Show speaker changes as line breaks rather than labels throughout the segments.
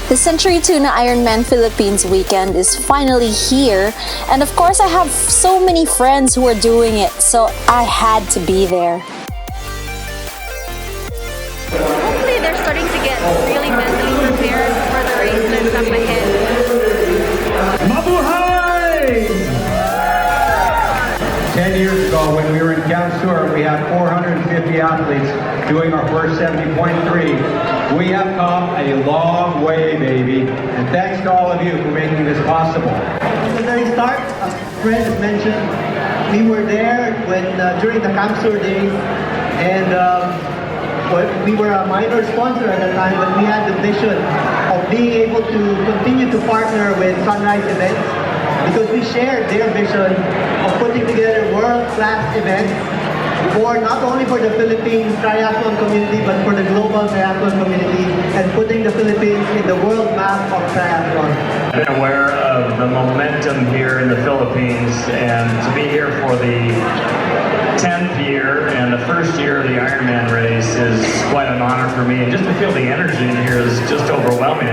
The Century Tuna Ironman Philippines weekend is finally here, and of course I have so many friends who are doing it, so I had to be there.
Hopefully they're starting to get really mentally prepared for the race that's up ahead.
Mabuhay! 10 years ago when we were in KlyzR, we had 450 athletes doing our first 70.3. We have come a long way, baby, and thanks to all of you for making this possible.
At the very start, as Fred has mentioned, we were there when during the KlyzR days, and we were a minor sponsor at the time, but we had the vision of being able to continue to partner with Sunrise Events because we shared their vision of putting together world-class events for not only for the Philippine triathlon community but for the global triathlon community and putting the Philippines in the world map of triathlon.
I've been aware of the momentum here in the Philippines, and to be here for the 10th year and the first year of the Ironman race is quite an honor for me, and just to feel the energy in here is just overwhelming.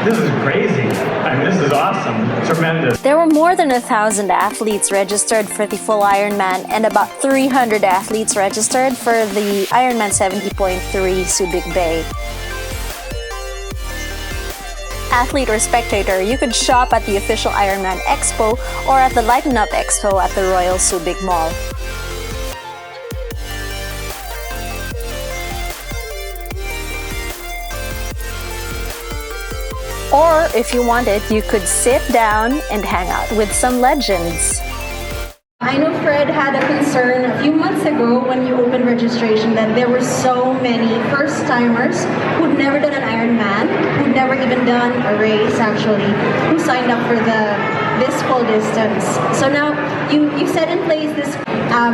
This is crazy. I mean, this is awesome. Tremendous.
There were more than 1,000 athletes registered for the full Ironman and about 300 athletes registered for the Ironman 70.3 Subic Bay. Athlete or spectator, you could shop at the official Ironman Expo or at the Lighten Up Expo at the Royal Subic Mall. Or, if you wanted, you could sit down and hang out with some legends.
I know Fred had a concern a few months ago when you opened registration that there were so many first-timers who'd never done an Ironman, who'd never even done a race actually, who signed up for this full distance. So now you set in place this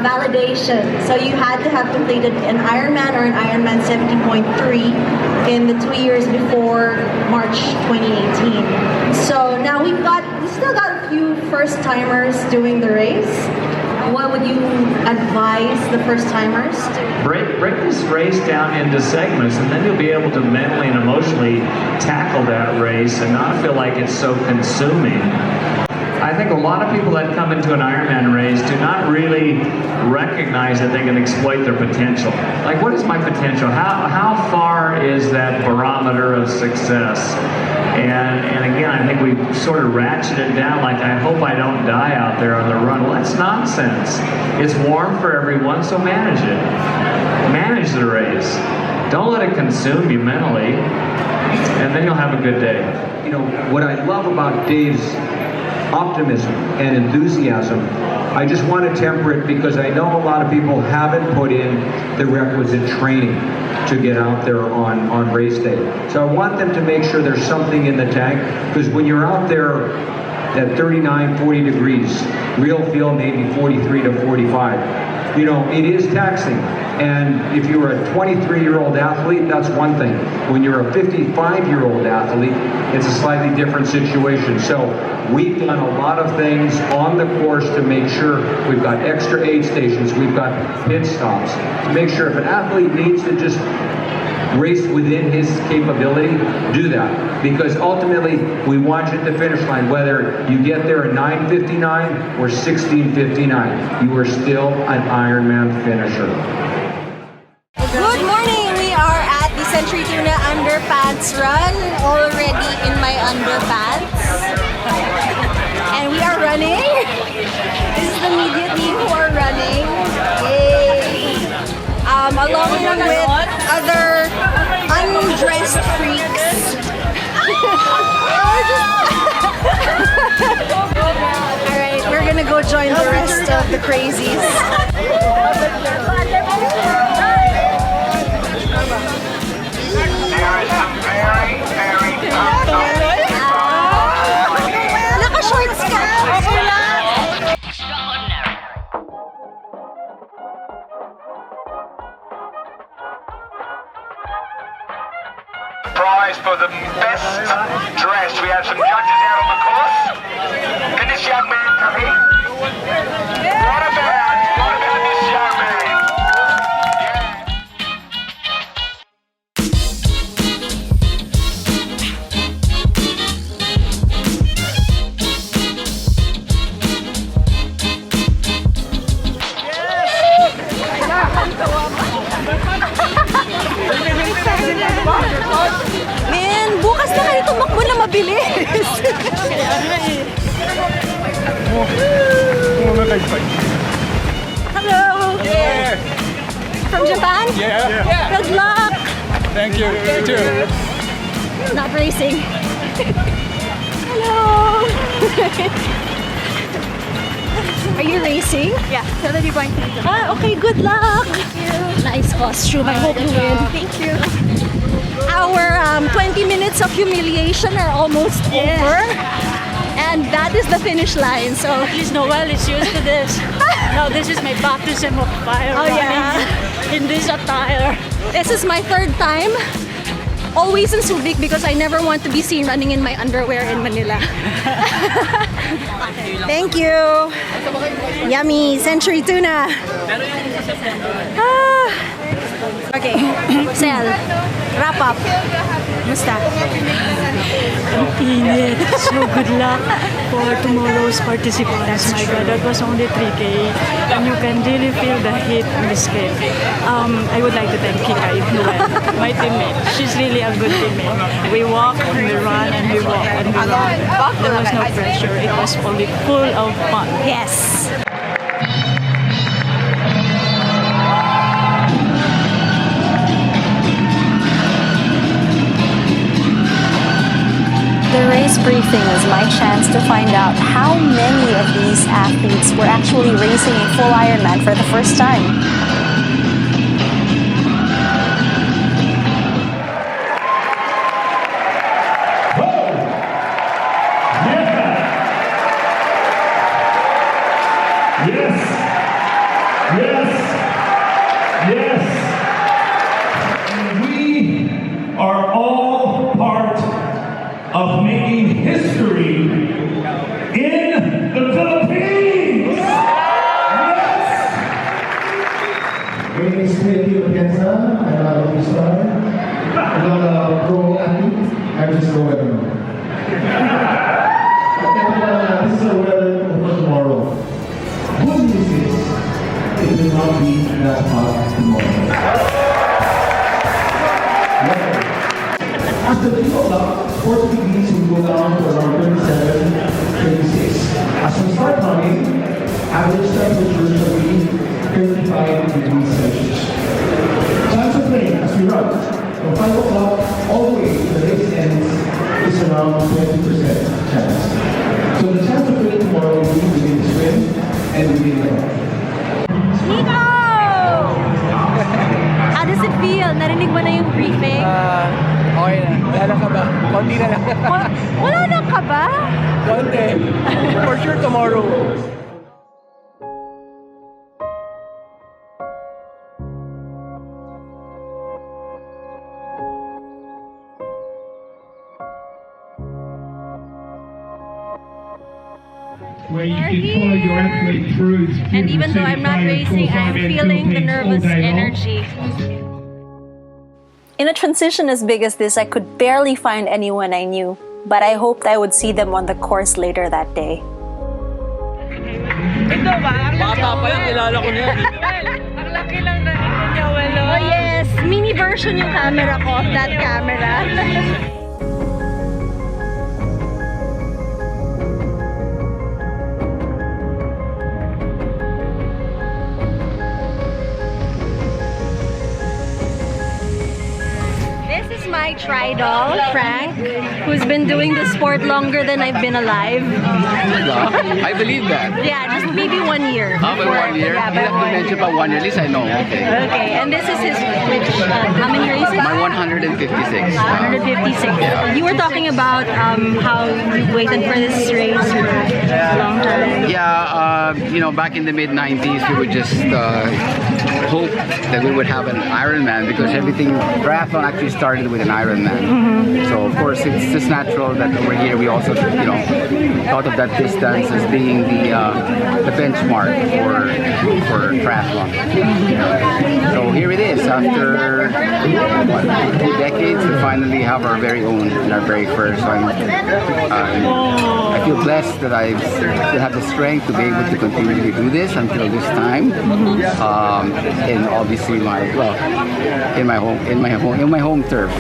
validation. So you had to have completed an Ironman or an Ironman 70.3 in the 2 years before March 2018. So now we still got a few first-timers doing the race. What would you advise the first-timers to?
Break this race down into segments, and then you'll be able to mentally and emotionally tackle that race and not feel like it's so consuming. I think a lot of people that come into an Ironman race do not really recognize that they can exploit their potential. Like, what is my potential? How far is that barometer of success? And again, I think we sort of ratcheted down like, I hope I don't die out there on the run. Well, that's nonsense. It's warm for everyone, so manage it. Manage the race. Don't let it consume you mentally, and then you'll have a good day.
You know, what I love about Dave's optimism and enthusiasm, I just want to temper it because I know a lot of people haven't put in the requisite training to get out there on race day. So I want them to make sure there's something in the tank, because when you're out there at 39, 40 degrees, real feel maybe 43 to 45, you know, it is taxing. And if you're a 23-year-old athlete, that's one thing. When you're a 55-year-old athlete, it's a slightly different situation. So we've done a lot of things on the course to make sure we've got extra aid stations, we've got pit stops, to make sure if an athlete needs to just race within his capability, do that. Because ultimately, we want you at the finish line, whether you get there at 9:59 or 16:59, you are still an Ironman finisher.
Good morning! We are at the Century Tuna Underpants Run, already in my underpants. And we are running. This is the media team who are running. Yay! Along with other undressed freaks. Alright, we're gonna go join the rest of the crazies. Naka-shorts ka!
Prize for the best dress. We have some judges out on the course. Can this young man come in? What about this young man? Yeah.
Hello. From Japan?
Yeah.
Good luck.
Thank you. You too.
Not racing. Hello. Are you racing?
Yeah, 70.3.
Ah, okay, good luck. Thank you. Nice costume. I hope you win.
Thank you.
Our 20 minutes of humiliation are almost over. And that is the finish line. So
At least Noel is used to this. Now this is my baptism of fire.
Oh,
running
yeah.
in this attire.
this is my third time. Always in Subic because I never want to be seen running in my underwear in Manila. Thank you. Yummy century tuna. Ah. Okay, Sel, wrap up. Musta?
Init. So good luck for tomorrow's participants. My God, that was only 3K. And you can really feel the heat on the skin. I would like to thank Kika Noel, my teammate. She's really a good teammate. We walk and we run and we walk and we run. There was no pressure. It was fully full of fun.
Yes.
The race briefing was my chance to find out how many of these athletes were actually racing a full Ironman for the first time.
We are all part of making history in the Philippines. Yes!
My name is Misael. I'm a Misael. I'm not a pro athlete. I'm just a weatherman. This is a weather for tomorrow. Good news is, it will not be that hot tomorrow. As the day goes up, 40 degrees will go down to around 37, 36. As we start running, average temperature shall be 35 degrees Celsius. Chance of rain as we run, from 5 o'clock all the way to the race ends, is around 20% chance. So the chance of rain tomorrow will be within the swim and within the run.
Nico! How does it feel? Narinig mo na yung briefing?
Okay na. Wala na ka ba? Konti na lang.
Wala na ka ba?
Konti. For sure tomorrow.
Where you can follow your athlete through.
And even though I'm not racing, I'm feeling the nervous energy.
In a transition as big as this, I could barely find anyone I knew, but I hoped I would see them on the course later that day.
Ito ba?
Bata pa yan, kilala ko na yan.
Ang laki lang na niya, wala.
Oh yes, mini version yung camera ko of that camera. This is my tri-doll, Frank, who's been doing the sport longer than I've been alive.
I believe that.
Yeah, just maybe 1 year.
By 1 year?
Yeah,
You
by
have to mention about 1 year, at least I know. Okay.
Okay, and this is his, how many races?
My 156.
156. You were talking about how you waited for this race for a long time.
Yeah, back in the mid-90s, we would just hope that we would have an Ironman because everything, triathlon actually started with an Ironman. So, of course, it's just natural that over here we also, thought of that distance as being the benchmark for triathlon. So here it is. After 2 decades, we finally have our very own, our very first. So I feel blessed that I still have the strength to be able to continue to do this until this time. And obviously in my home turf.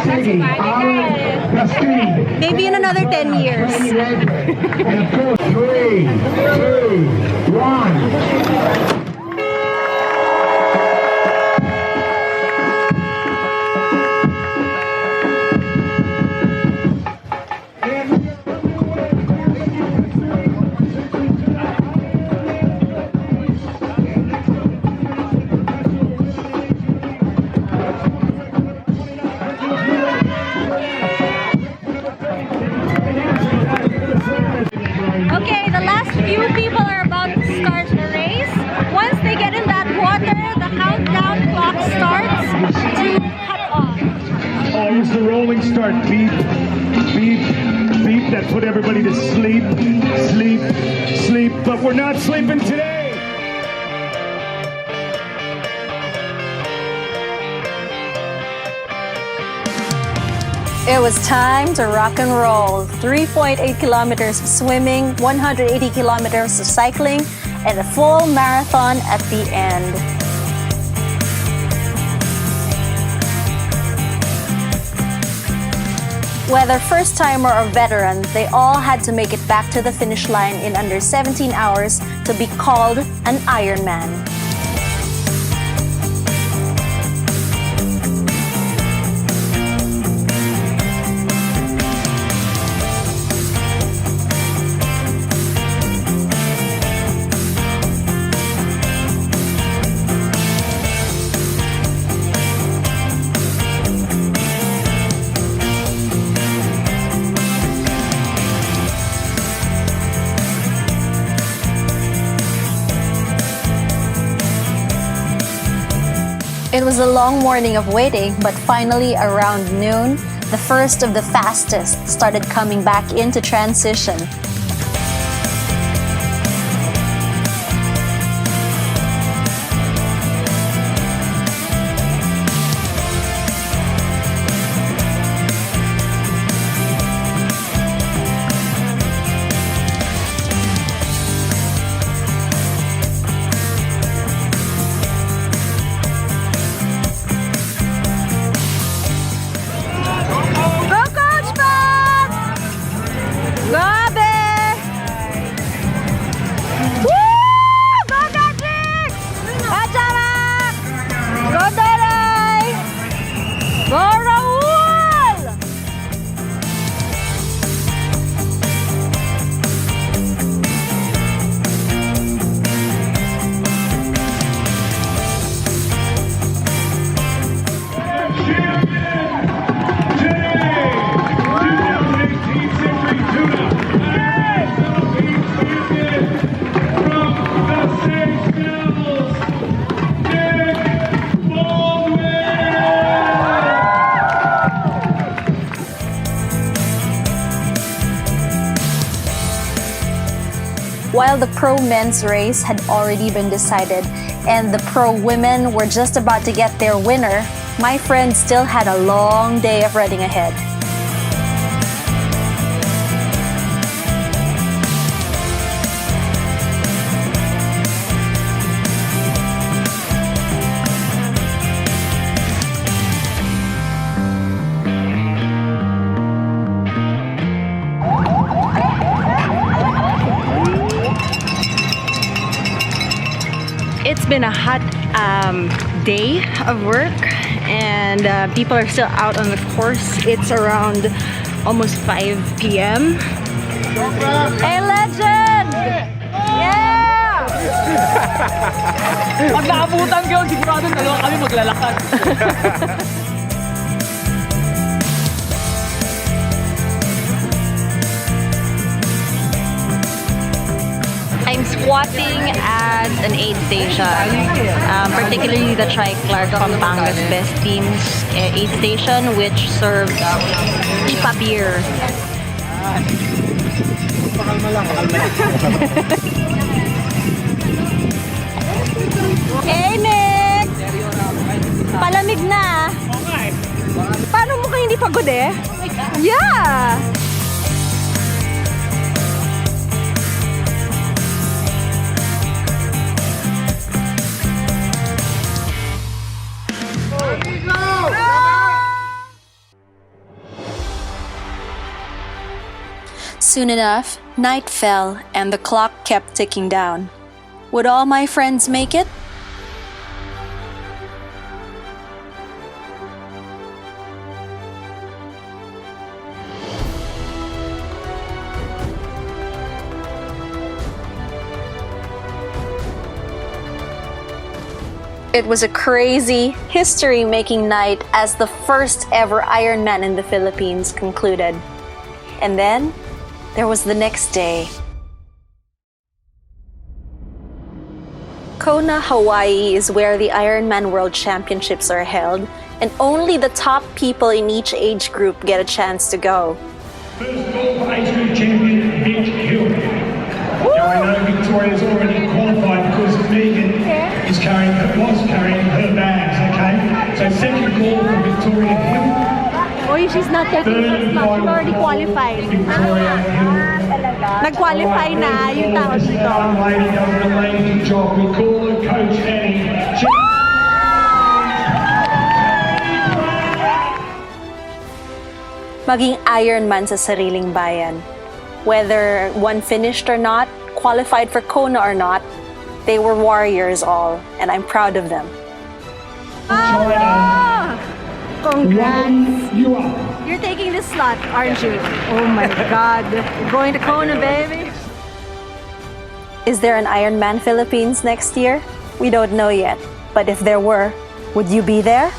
city, out the city.
Maybe in another 10 years.
And of course, 3, 2, 1.
Okay, the last few people are about to start the race. Once they get in that water, the countdown clock starts to cut off.
Oh, it was the rolling start. Beep, beep, beep. That put everybody to sleep, sleep, sleep. But we're not sleeping today.
It was time to rock and roll. 3.8 kilometers of swimming, 180 kilometers of cycling, and a full marathon at the end. Whether first-timer or veteran, they all had to make it back to the finish line in under 17 hours to be called an Ironman. It was a long morning of waiting, but finally around noon, the first of the fastest started coming back into transition. While the pro men's race had already been decided and the pro women were just about to get their winner, my friend still had a long day of running ahead.
It's been a hot day of work, and people are still out on the course. It's around almost 5 p.m.
Hey, legend! Yeah!
Pag naabutan ko, sigurado dalawa kami maglalakad.
I'm squatting at an aid station, particularly the KlyzR Pampanga's Best Team's aid station, which serves IPA beer.
Hey, Nick! Palamig na. Paano mo kayo hindi pagod eh? Yeah!
Soon enough, night fell and the clock kept ticking down. Would all my friends make it? It was a crazy, history-making night as the first ever Ironman in the Philippines concluded. And then, there was the next day. Kona, Hawaii is where the Ironman World Championships are held, and only the top people in each age group get a chance to go.
First of all, for age group champion, Vic Hill. Now I know Victoria's already qualified because Megan was carrying her bags, okay? So second call for Victoria Hill.
Oy, she's not taking this much. She already qualified.
Victoria Hill.
Nag-qualify na yung tao dito.
Young lady does an amazing job. We call her Coach Annie.
Maging Ironman sa sariling bayan. Whether one finished or not, qualified for Kona or not, they were warriors all, and I'm proud of them.
China.
Congrats!
You are.
You're taking this slot, aren't you? Oh my God! You're going to Kona, baby!
Is there an Ironman Philippines next year? We don't know yet, but if there were, would you be there?